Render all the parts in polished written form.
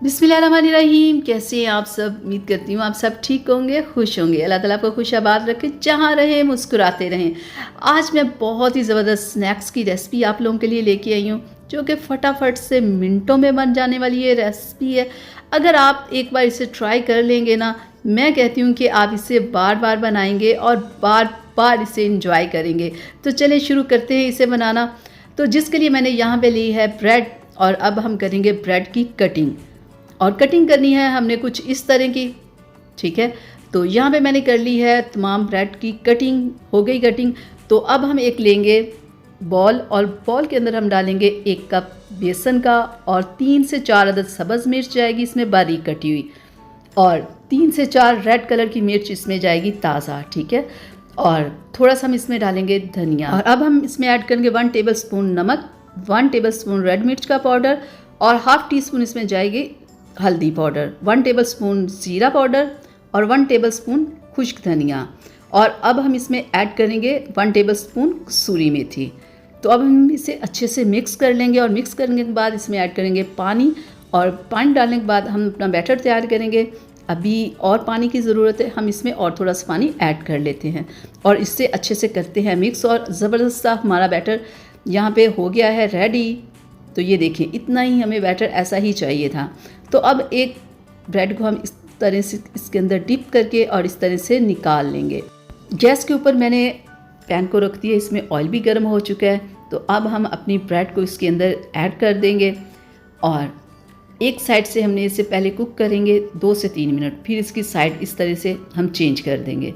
बिस्मिल्लाहिर्रहमानिर्रहीम। कैसे हैं आप सब? उम्मीद करती हूँ आप सब ठीक होंगे, खुश होंगे। अल्लाह ताला आपको खुश आबाद रखे, जहाँ रहें मुस्कुराते रहें। आज मैं बहुत ही ज़बरदस्त स्नैक्स की रेसिपी आप लोगों के लिए लेके आई हूँ, जो कि फटाफट से मिनटों में बन जाने वाली ये रेसिपी है। अगर आप एक बार इसे ट्राई कर लेंगे ना, मैं कहती हूँ कि आप इसे बार बार बनाएंगे और बार बार इसे इंजॉय करेंगे। तो चलिए शुरू करते हैं इसे बनाना। तो जिसके लिए मैंने यहाँ पे ली है ब्रेड, और अब हम करेंगे ब्रेड की कटिंग। और कटिंग करनी है हमने कुछ इस तरह की, ठीक है। तो यहाँ पे मैंने कर ली है तमाम ब्रेड की कटिंग, हो गई कटिंग। तो अब हम एक लेंगे बॉल, और बॉल के अंदर हम डालेंगे 1 कप बेसन का, और 3 से 4 अदद सब्ज़ मिर्च जाएगी इसमें बारीक कटी हुई, और 3 से 4 रेड कलर की मिर्च इसमें जाएगी ताज़ा, ठीक है। और थोड़ा सा हम इसमें डालेंगे धनिया। और अब हम इसमें ऐड करेंगे 1 टेबल स्पून नमक, 1 टेबल स्पून रेड मिर्च का पाउडर, और हाफ़ टी स्पून इसमें जाएगी हल्दी पाउडर, 1 टेबल स्पून जीरा पाउडर, और 1 टेबल स्पून खुश्क धनिया। और अब हम इसमें ऐड करेंगे 1 टेबल स्पून कसूरी मेथी। तो अब हम इसे अच्छे से मिक्स कर लेंगे, और मिक्स करने के बाद इसमें ऐड करेंगे पानी, और पानी डालने के बाद हम अपना बैटर तैयार करेंगे। अभी और पानी की ज़रूरत है, हम इसमें और थोड़ा सा पानी ऐड कर लेते हैं, और इससे अच्छे से करते हैं मिक्स। और ज़बरदस्त सा हमारा बैटर यहाँ पे हो गया है रेडी। तो ये देखिए, इतना ही हमें बैटर ऐसा ही चाहिए था। तो अब एक ब्रेड को हम इस तरह से इसके अंदर डिप करके और इस तरह से निकाल लेंगे। गैस के ऊपर मैंने पैन को रख दिया, इसमें ऑयल भी गर्म हो चुका है। तो अब हम अपनी ब्रेड को इसके अंदर ऐड कर देंगे, और एक साइड से हमने इसे पहले कुक करेंगे 2 से 3 मिनट, फिर इसकी साइड इस तरह से हम चेंज कर देंगे।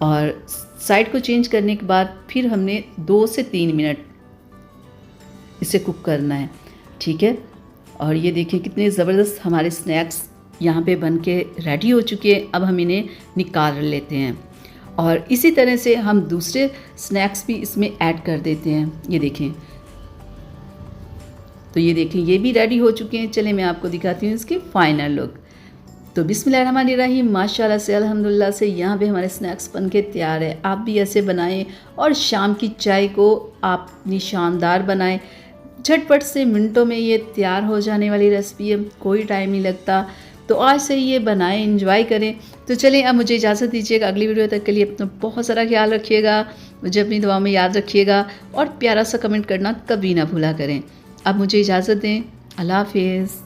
और साइड को चेंज करने के बाद फिर हमने 2 से 3 मिनट इसे कुक करना है, ठीक है। और ये देखिए कितने ज़बरदस्त हमारे स्नैक्स यहाँ पे बन के रेडी हो चुके हैं। अब हम इन्हें निकाल लेते हैं, और इसी तरह से हम दूसरे स्नैक्स भी इसमें ऐड कर देते हैं। ये देखें, तो ये देखें ये भी रेडी हो चुके हैं। चलिए मैं आपको दिखाती हूँ इसकी फाइनल लुक। तो बिस्मिल्लाहिर्रहमानिर्रहीम, माशाल्लाह से अल्हम्दुलिल्लाह से यहाँ पे हमारे स्नैक्स बन के तैयार है। आप भी ऐसे बनाएं, और शाम की चाय को आप अपनी शानदार बनाएं। झटपट से मिनटों में ये तैयार हो जाने वाली रेसिपी है, कोई टाइम नहीं लगता। तो आज से ये बनाएं, एंजॉय करें। तो चलिए अब मुझे इजाज़त दीजिएगा। अगली वीडियो तक के लिए अपना बहुत सारा ख्याल रखिएगा, मुझे अपनी दुआ में याद रखिएगा, और प्यारा सा कमेंट करना कभी ना भूला करें। अब मुझे इजाज़त दें। अल्लाह हाफिज़।